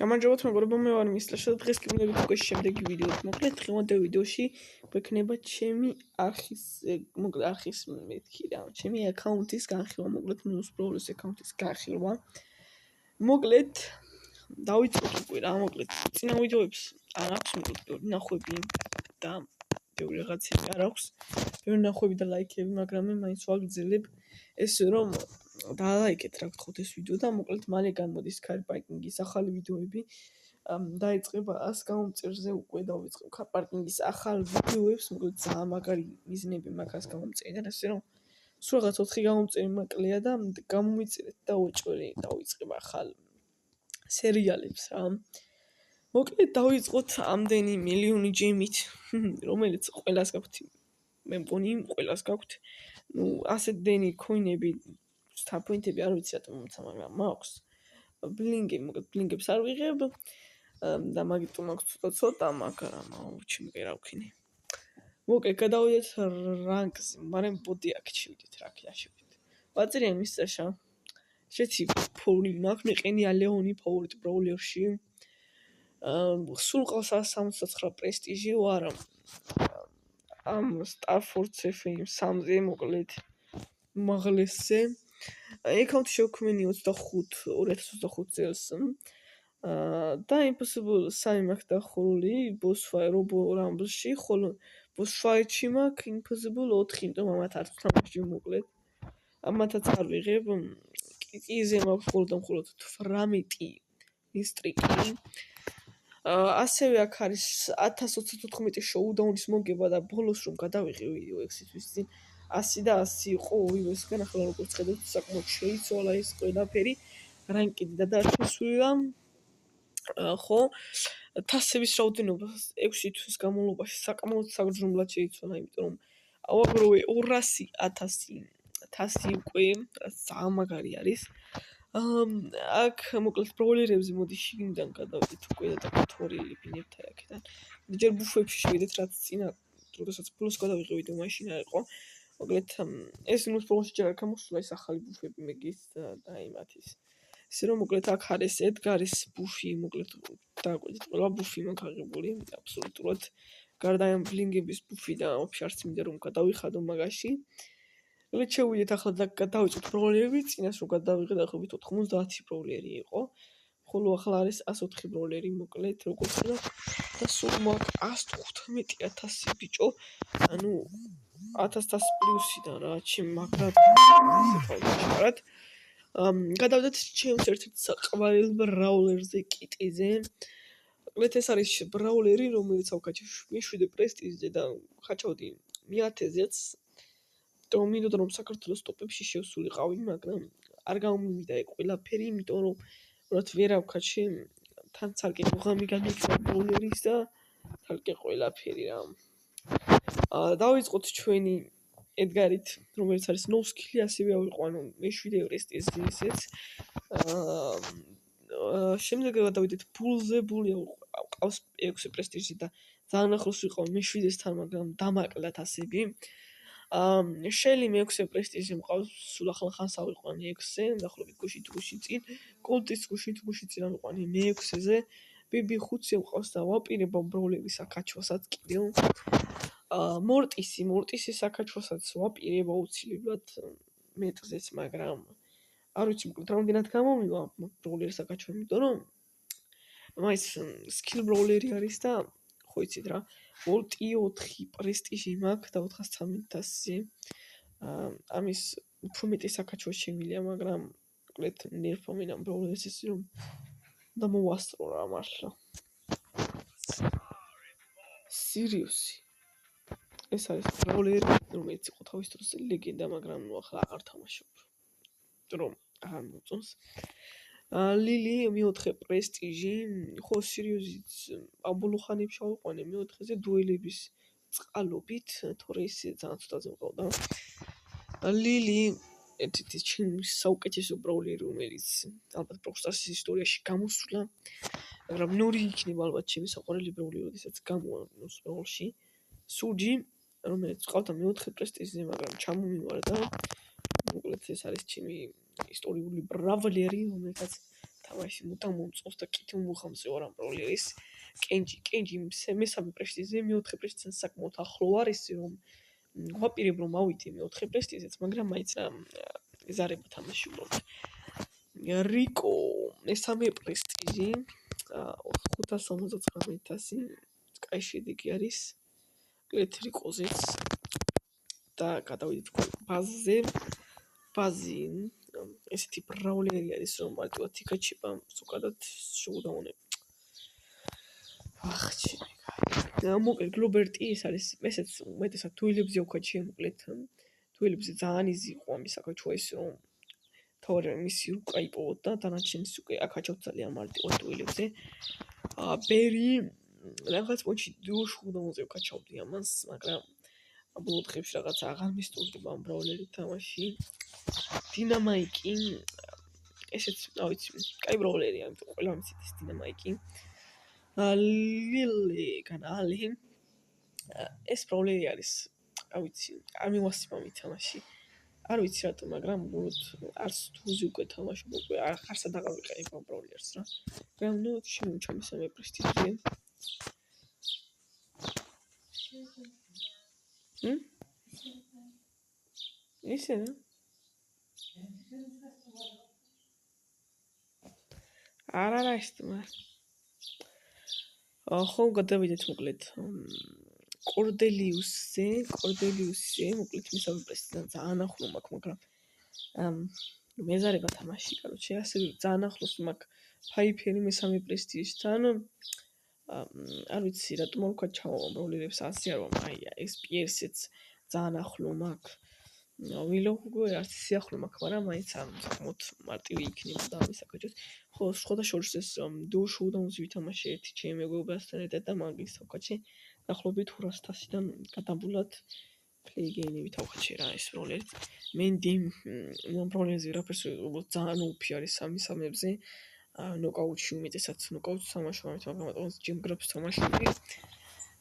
გამარჯობათ მეგობრებო, მე ვარ მისლაშა და დღეს გიგვინებით უკვე შემდეგი ვიდეო. მოკლედ დღევანდელ ვიდეოში გვექნება ჩემი არხის მეთქი რა, ჩემი აკაუნტის განხილვა, მოკლედ ნუს პროულის აკაუნტის განხილვა. მოკლედ დავიწყოთ უკვე რა, მოკლედ წინა ვიდეოებს არ აქვს, მოკლედ ნახვები და ბევრი რაღაცები არ აქვს. ბევრი ნახვები და ლაიქები, მაგრამ მე მაინც ვაგრძელებ ესე რომ დალაიქეთ რა გთხოვთ ეს ვიდეო და მოკლედ მალე გამოდის car parking-ის ახალი ვიდეოები. დაიწყება 100 გამომწერზე უკვე დავიწყებ car parking-ის ახალ ვიდეოებს, მოკლედ ძალიან მაგარი მიზნები მაქვს გამომწერიდან, ასე რომ სულ რაღაც 4 გამომწერი მაკლია და გამომიწერეთ და უჭველი დავიწყებ ახალ სერიალებს რა. მოკლედ დავიწყოთ ამდენი მილიონი ჯემით, რომელიც ყველას გაქვთ. მე მგონი ყველას გაქვთ. ასეთდენი coin-ები სტაპოინტები არ ვიცი რატომ მომცა, მაგრამ მაქვს ბლინგებს არ ვიღებ და მაგიტომ მაქვს ცოტა, მაგრამ ჩემი რა ვქინი. მოკლედ გადავიდეთ რანკზე, მაგრამ ბოდი აქ შევიდეთ რა აქ შევიდეთ. ვაწერია მისწაშა. შეცი ფორი მაქვს, მე ყენია ლეონი ფავორიტ ბროულერში. სულ ყავს 169 პრესტიჟი ვარ. ამ Star Force FM 3-ზე მოკლედ მაღლესზე. აკაუნტი შევქმნი 2025 წელს. და Impossible 3 მაქვს დახურული Boss Fight Robo Rumble-ში, ხოლო Boss Fight-ში მაქვს Impossible 4, იმიტომ ამათ არ თამაში მოკლედ. ამათაც არ ვიღებ. კიკიზე მაქვს მხოლოდ 18 მისტრიკი. ასევე აქ არის 1024 შოუდაუნის მოგება და ბოლოს რომ გადავიღე ვიდეო ექსისთვის წინ 100 და 100 იყო ორივესგან, ახლა როგორც ხედავთ საკმაოდ შეიცვალა ეს ყველაფერი რანკიდი და დარჩენსულია. ხო, თასების რაოდენობა 6 თვის განმავლობაში საკმაოდ საგრძნობლად შეიცვალა, იმიტომ რომ ავაგროვე 200,000 თასი უკვე ძალიან მაგარი არის. აქ მოკლედ ბროულერებზე მოდი შიგნიდან გადავიდეთ უკვე და თორიელი ბინებთ აქედან. ჯერ ბუფებში შევიდეთ, რაც წინა როდესაც ფულს გადავიღე ვიდეო მაშინ არ იყო. მოკლედ ეს ნუს პროულში ჯერ არ გამოსულა ეს ახალი ბუფები მეგის და იმათის. ესე რომ მოკლედ აქ არის ედგარის ბუფი, მოკლედ დააკვირდით ყველა ბუფი მაქვს აღებული, აბსოლუტურად გარდა ამ ბლინგების ბუფი და ვაფშე არც მინდა რომ გადავიხადო მაგაში. მოკლედ შევიდეთ ახლა და დავიწყოთ ბროულერები, წინას რომ გადავიღე და ხედავთ 90 ბროულერი იყო. ხოლო ახლა არის 104 ბროულერი, მოკლედ როგორც ხედავთ და სულ მაქვს 115,000 ბიჭო. ანუ 1000 პლუსიდან რა, ჩემ მაგრად ისეთ გადავდეთ ჩემს ერთ-ერთ საყვარელ ბრაულერზე კიტიზე. მოკლედ ეს არის ბრაულერი, რომელიც ავკაჩე მე7 პრესტიჟზე და ხაჩავდი მე1000-ზეც. მინდოდა რომ საქართველოს ტოპებში შევსულიყავი, მაგრამ არ გამომივიდა ეგ ყველაფერი, იმიტომ რომ უბრალოდ ვერ ავკაჩე თან ცალკე ღამი განვიქცა ბრაულერის და თალკე ყველაფერი რა. დავიწყოთ ჩვენი ედგარით, რომელიც არის ნოუსკილი, ასევე ავიღო, ანუ მე7 პრესტიჟზეც. შემდეგ გადავიდეთ ბულზე, ბული ყავს 6 პრესტიჟი და ძალიან ახლოს ვიყავ მე7-სთან, მაგრამ დამაკლა თასები. შელი მე6 პრესტიჟი მყავს, სულ ახლა ხანს ავიყვანი 6-ზე, დაახლოებით გუშინ წინ. კოლტის გუშინ წინ ავიყვანი მე6-ზე. BB 5-ზე მყავს და ვაპირებ ბროულერის აკაჩვასაც კიდევ. მორტისი საკაჩვასაც ვაპირებ აუცილებლად მეტზეც, მაგრამ არ ვიცი მოკლედ რამდენად გამომივა ბროულერის აკაჩვა, იმიტომ რომ მაინც სკილ ბროულერი არის და ხო იცით რა. ვოლტი 4 პრესტიჟი მაქვს და 413-ზე. ამის უფრო მეტი საკაჩვა შემილია, მაგრამ მოკლედ ნერფამენ ამ ბროულერს ისე რომ და მოვასწრო რა მართლა. სერიოზი. ეს არის ბროულერი, რომელიც იყო თავის დროს ლეგენდა, მაგრამ ნუ ახლა აღარ თამაშობ. რომ აღარ მოწონს. ლილი მე4 პრესტიჟი, ხო სერიოზით, ამ ბოლო ხანებში ავიყვანე მე4-ზე დუელების წყალობით, თორე ისე ძალიან ცუდად მყავდა. ლილი ერთ-ერთი ჩემი საუკეთესო ბროულერი, რომელიც ალბათ ბროულსტარსის ისტორიაში გამოსულა, მაგრამ ნორი იქნება ალბათ ჩემი საყვარელი ბროულერი, როდესაც გამოვარდნოს ბროულში. სუჯი, რომელიც ყავდა მე4 პრესტიჟზე, მაგრამ ჩამომივარდა. მოკლედ ეს არის ჩემი ისტორიული ბრაულერი, რომელსაც თამაში მუდამ მომწონს და კითი მომხამწევ არ ამ ბროლერის კენჯი მესამე პრესტიჟზე მეოთხე პრესტიჟთან საკმაოდ ახლო არის რომ ვაპირებ რომ ავიდე მეოთხე პრესტიჟზეც მაგრამ მაინც რა ეზარება თამაში უბრალოდ რიკო მესამე პრესტიჟი 559,000 კაი შედეგი არის კრეთ რიკოზეც და გადავიდეთ ბაზზე ბაზი ესეთი ბრაულერი არის რომ მარტივად იქაჩება ზოგადად შეუდაუნე ახჩები კაი მოკლედ გლობერტი ეს არის ესეც უმეტესად დუელებზე უკაჩია მოკლედ დუელებზე ძალიან იზი იყო ამის აკაჩვა ის რომ თავი მისი უკა იპოვოთ და დანარჩენს უკვე აკაჩავთ ძალიან მარტივად დუელებზე ბერი რაღაც პონჩი დუშ უნდა უკაჩავდი ამას მაგრამ ბოლო დღეებში რაღაც აღარ მისტურდება ამ ბრაულერი თამაში დინამაიკი ესეც რა ვიცი კაი ბრაულერია ამიტომ ყველა მიცით ეს დინამაიკი ლილე განალი ეს ბრაულერი არის რა ვიცი არ მივასწრებ ამ თამაში არ ვიცი რატომ მაგრამ უბრალოდ არც თუზე უკვე თამაშობ უკვე არცად აღარ ვიყენებ ამ ბრაულერს რა მაგრამ ნუ შემოჩა მესამე პრესტიჟზე ისე რა არა ისტმა ხო გადავიდეთ მოკლედ კორდელიუსზე მოკლედ მესამე პრესტიჟთან ძალიან ახლო მაქვს მაგრამ მეზარება თამაში კაროჩე ასე ძალიან ახლოს მაქვს ფაიფერი მესამე პრესტიჟთან არ ვიცი რატომ არ ვქაჩავ ბროლერებს ასე არ ვამ აი ეს პიერსეც ძალიან ახლო მაქვს ვილო უკვე არც ისე ახლო მაქვს მაგრამ მაინც საკმაოდ მარტივი იქნებოდა ამის აკაჩოს ხო სხვათა შორის ეს დუშ უდაუნს ვითამაშე ერთი ჩემი მეგობრებთან ერთად და მაგის საკაჩი დაახლოებით 200-დან გადაბულად პლეიგეინები თავხაჩე რა ეს ბროლერი მენდი ბროლერზე რაფერს უბრალოდ ძალიან უფი არის სამებზე ნოკაუტში უმეტესად ნოკაუტს თამაშობ ამიტომ მაგრამ ჯიმგრაფს თამაშობდი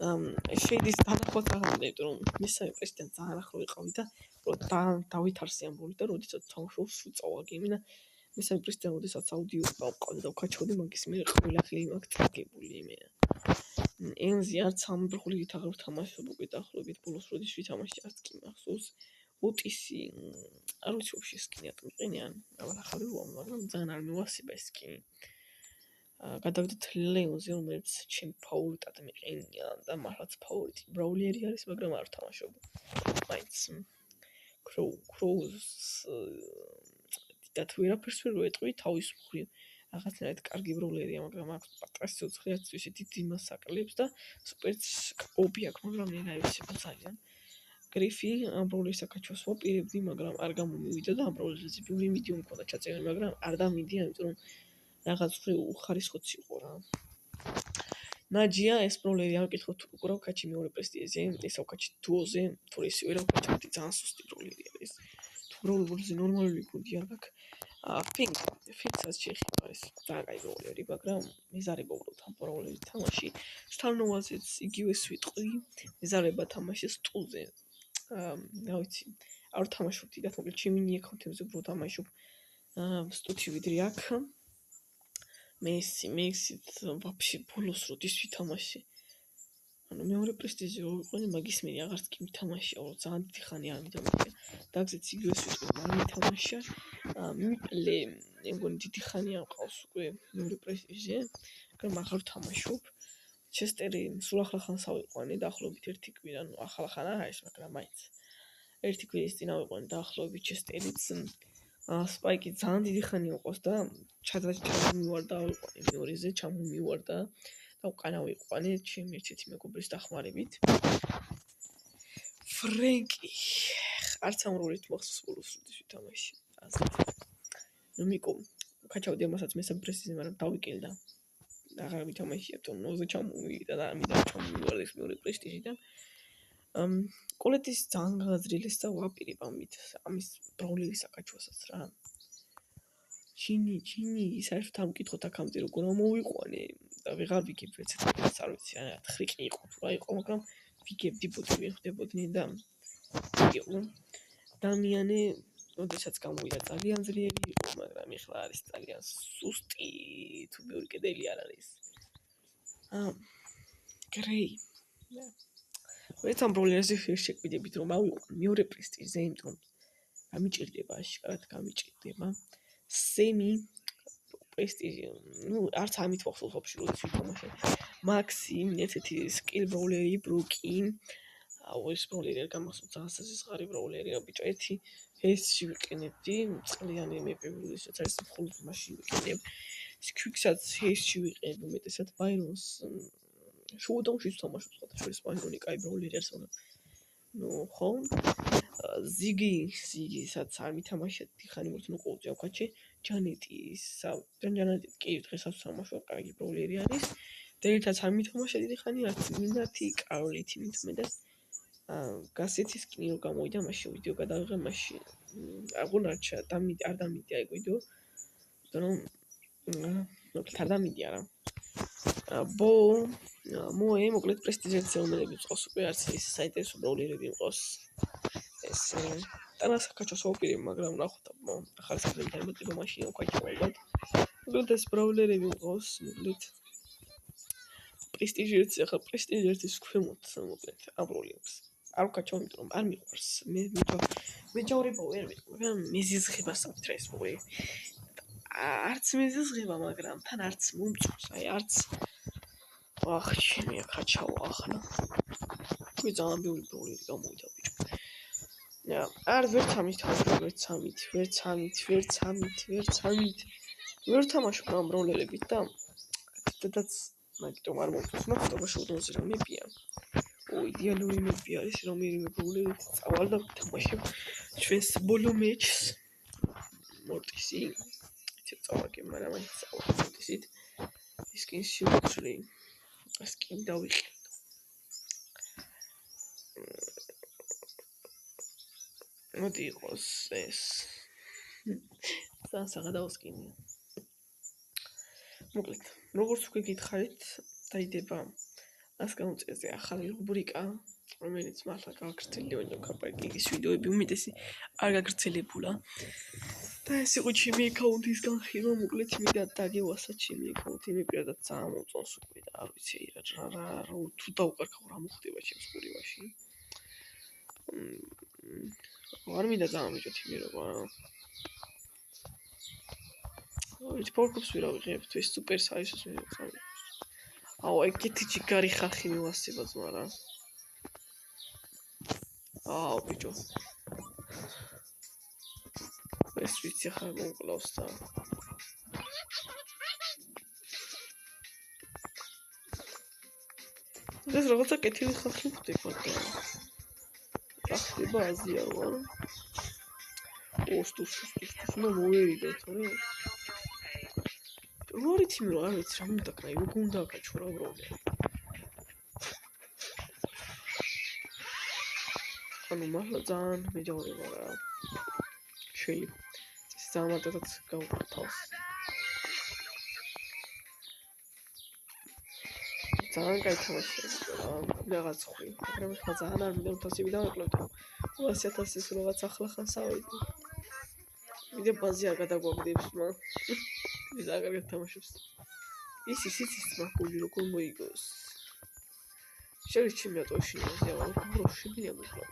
შეიდის დანახვაც აღარ იმიტომ რომ მესამე პრესტიჟთან ძალიან ახლო ვიყავი და უბრალოდ დავითარსე ამ ბროლი და როდესაც თამაშობს უწავა გემი და მესამე პრესტიჟთან როდესაც აუდიო გავყავდი და ვქაჩავდი მაგის მე ყველა ხელი მაქვს წაგებული იმენა ენზი არც ამ ბროლით აღარ ვთამაშობ უკვე დაახლოებით ბოლოს როდის ვითამაშე არც კი მახსოვს ოტისი არ ვიცი ვაფშე სკინი ატომ იყენიან აღარ ვარ მაგრამ ძალიან არ მივასება ეს სკინი გადავიდეთ ლეონზე რომელიც ჩემ ფავორიტად მიყენია და მართლაც ფავორიტი ბრაულერი არის მაგრამ არ ვთამაშობ მაინც კროუს და თუ ვერაფერს ვერ ვეტყვი თავის მხრივ რაღაცნაირად კარგი ბროლერია მაგრამ აქვს პატრას ცოცხლად ისე დიდი მასაკლებს და სუპერც ოპი აქვს მაგრამ მე გაივსება ძალიან გრიფი ამ ბროლერს აკაჩვას ვაპირებდი მაგრამ არ გამომივიდა და ამ ბროლერზე ბევრი ვიდეო მქონდა ჩაწერილი მაგრამ არ დამიდია იმიტომ რომ რაღაც უხარისხოც იყო რა ნაჯია ეს ბროლერი არ ვკითხოთ უკვე ვქაჩი მეორე პრესტიჟზე ეს ვქაჩი დუოზე თუ ისე ვერ ვქაჩი ძალიან სუსტი ბროლერი არის თუ ბროლერზე ნორმალური გუნდი არ გაქვს ფინცას შეიძლება არის ძალიან კაი ბროლერი მაგრამ მეზარება უბრალოდ ამ ბროლერის თამაში სტარნოვაზეც იგივეს ვიტყვი მეზარება თამაში სტულზე რა ვიცი არ ვთამაშობ დიდად მოკლედ ჩემი აკაუნტებზე უბრალოდ თამაშობ სტუთი ვიდრე აქ მესი ვაფშე ბოლოს როდის ვითამაშე ანუ მეორე პრესტიჟი ვიყოლე მაგის მე აღარც კი მითამაშია ძალიან დიდი ხანი არ მითამაშია დაგზეც იგივეს ვიტყვი არ მითამაშია მიპლე მეგონი დიდი ხანი არ ყავს უკვე მეორე პრესტიჟზე მაგრამ აღარ ვთამაშობ ჩესტერი სულ ახლა ხანს ავიყვანე დაახლოებით ერთი კვირა ანუ ახლა ხან არ არის მაგრამ მაინც ერთი კვირის წინ ავიყვანე დაახლოებით ჩესტერიც სპაიკი ძალიან დიდი ხანი იყო და ჩამომივარდა ავიყვანე მეორეზე ჩამომივარდა და უკანა ვიყვანე ჩემი ერთ-ერთი მეგობრის დახმარებით ფრენკი არც ამ როლით მახსოვს ბოლოს როდის ვითამაში ნუ მიკო ვქაჩავდი ამასაც მესამე პრესტიჟზე მაგრამ დავიკელდა აღარ ვითამაშია თო ნოზე ჩამოვიდა და ამიტომ ჩამოვიდა ეს მეორე პრესტიჟიდან კოლეთის ძალიან გააზრილეს და ვაპირებ ამის ბროლერის აკაჩვასაც რა ჩინი ის არის თან მკითხოთ აქამდე როგორ მოვიყვანე და ვეღარ ვიგებ რეცეპტებს არ ვიცი რა ხრიკი იყო თუ რა იყო მაგრამ ვიგებდი ბოთი ვიხდებოდნენ და იყო დამიანე როდესაც გამოვიდა ძალიან ძლიერი იყო, მაგრამ ეხლა არის ძალიან სუსტი, თუ ბევრი კედელი არ არის. გრეი. ვერც ამ ბროლერზე ვერ შეკვიდებით, რომ ავიღო მეორე პრესტიჟზე, იმიტომ გამიჭირდება, აშკარად გამიჭირდება. სემი პრესტიჟი, არც ამით ვახსოვს ვაფშე როდის ვითამაშე. მაქსიმ, ესეთი სკილ ბროლერი, ბრუკი. ეს ბროლერი არ გამახსოვს, ძალიან სიზღარი ბროლერი, ბიჭო, ერთი ჰესში ვიყენებდი, წყლიანი მეპები, როდესაც არის მხოლოდ მაშინ ვიყენებ. სკვიქსაც ჰესში ვიყენებ, უმეტესად ბაირონს შოუდაუნში ვთამაშობ, სხვადასხვა ბაირონი კაი ბროლერი არის, ხო? ზიგისაც არ მითამაშეთ, ხანი მორთნო ყოველწი ავკაჩე, ჯანეტი კი დღესაც ვთამაშობ, კაი ბროლერი არის. დერითაც არ მითამაშეთ, ხანი არც მინათი, კაროლეთი მithმედას. გასეთის კინი რო გამოვიდა, მაშინ ვიდეო გადავიღე, მაშინ აღუნარჩა, არ დამიდია ეგ ვიდეო, რომ მოკლედ არ დამიდია რა. მოე, მოკლედ პრესტიჟის ზეონელები მყავს უკვე, არც ის საინტერესო ბროლერები მყავს. ეს ტანასაკაჩოს ვაპირებ, მაგრამ ნახოთ, ახალი სკილები დამეტება, მაშინ ვქაჩი ალბათ. მოკლედ ეს ბროლერები მყავს, მოკლედ პრესტიჟის ახლა პრესტიჟის ქვემოთ, მოკლედ ამ ბროლერებს. არ ვქაჩო, იმიტომ რომ არ მიყვარს. მე ჯავრება ვერ ვიტყვი, მეზიზღება საფრთხეს მოე. არც მეზიზღება, მაგრამ თან არც მომწონს, აი არც ჩემი ხაჩაო ახლა. მე ძალიან ბევრი ბროლერი გამოვიდა ბიჭო. არ ვერ თამაშობ ამ ბროლერებით და დედაც მაგიტომ არ მომწონს, მაგრამ შევდონზე რა მეპია. იდეალური მეპი არის, რომ ბროლერით წავალ და ვთამაშებ ჩვენს ბოლო მეჩს. მორტისი წავაგე, მაგრამ აი წავაგე ისკინში ვუწვრი. ასკინ დავიყიდო. მოდი იყოს ეს. საგადაო სკინია. მოკლედ, როგორც უკვე გითხარით, დაიდება ასკანუწეზე ახალი რუბრიკა, რომელიც მართლა გაგრძელდება კაპაკის ვიდეოები უმეტესი არ გაგრძელებულა. და ეს იყო ჩემი აკაუნტის განხილვა, მოკლედ მინდა დაგევასა ჩემი აკაუნტი, მე პირადად ძალიან მომწონს უკვე და არ ვიცი რა თუ დავუკარგავ რა მოხდება ჩემს ყურებაში. არ მინდა ძალიან მიჭოთ იმერობა რა. ფორკობს ვერ ავიღებ, ეს სუპერ საისოს მე ვწავი. ეგეთი ჯიგარი ხალხი მივასება ძმა რა. ბიჭო. ეს ვიცი ხარ მომკლავს და ეს რაღაცა კეთილი ხალხი ხდება და ახდება აზია რა. სტუს ნუ მოვერიდო თორე. რორი თიმი რა ვიცი რა უნდა კაი, როგორ უნდა აკაჩო რა ბროლე. მართლა ძალიან მეჯავრება რა. შეიძლება სამადაც გავყავთ. ძალიან კაი თამაშია რაღაც ხვი, მაგრამ ხა ძალიან არ მინდა თასები დავეკლოთ. 200,000-ის რაღაც ახლა ხანს ავიდი. ვიდე ბაზი არ გადაგვაგდებს მაგრამ ის არ კარგად თამაშობს. ის მაგული როგორ მოიგოს. შეიძლება ჩემი ატოში ნაზია, მაგრამ შეგვიძლია მოკლავ.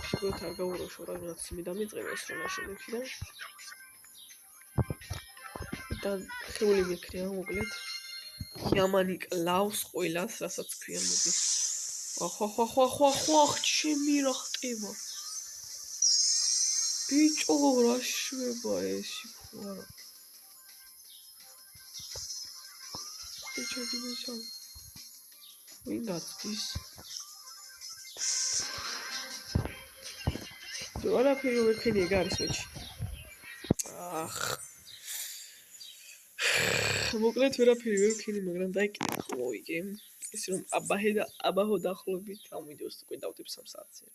შეგვიძლია არ გავუროშო რაღაც იმი დამიწყება ეს რა შემექი და ხეული მეკრია მოკლედ. იამანი კლავს ყველას, რასაც ქვია მოდი. ხო, ჩემი რა ხტება. ბიჭო, რა შვება ეს ხო არა. ბიჭო, დიმოსა. ვინ გაწვის? ყველაფერი ვერ ხენი ეგ არის მეჩი. მოკლედ ვერაფერი ვერ ვქენი, მაგრამ დაიკიდე ხო მოვიგე. ის რომ აბაჰო დაახლოებით ამ ვიდეოს უკვე დავდებ 3 საათზე.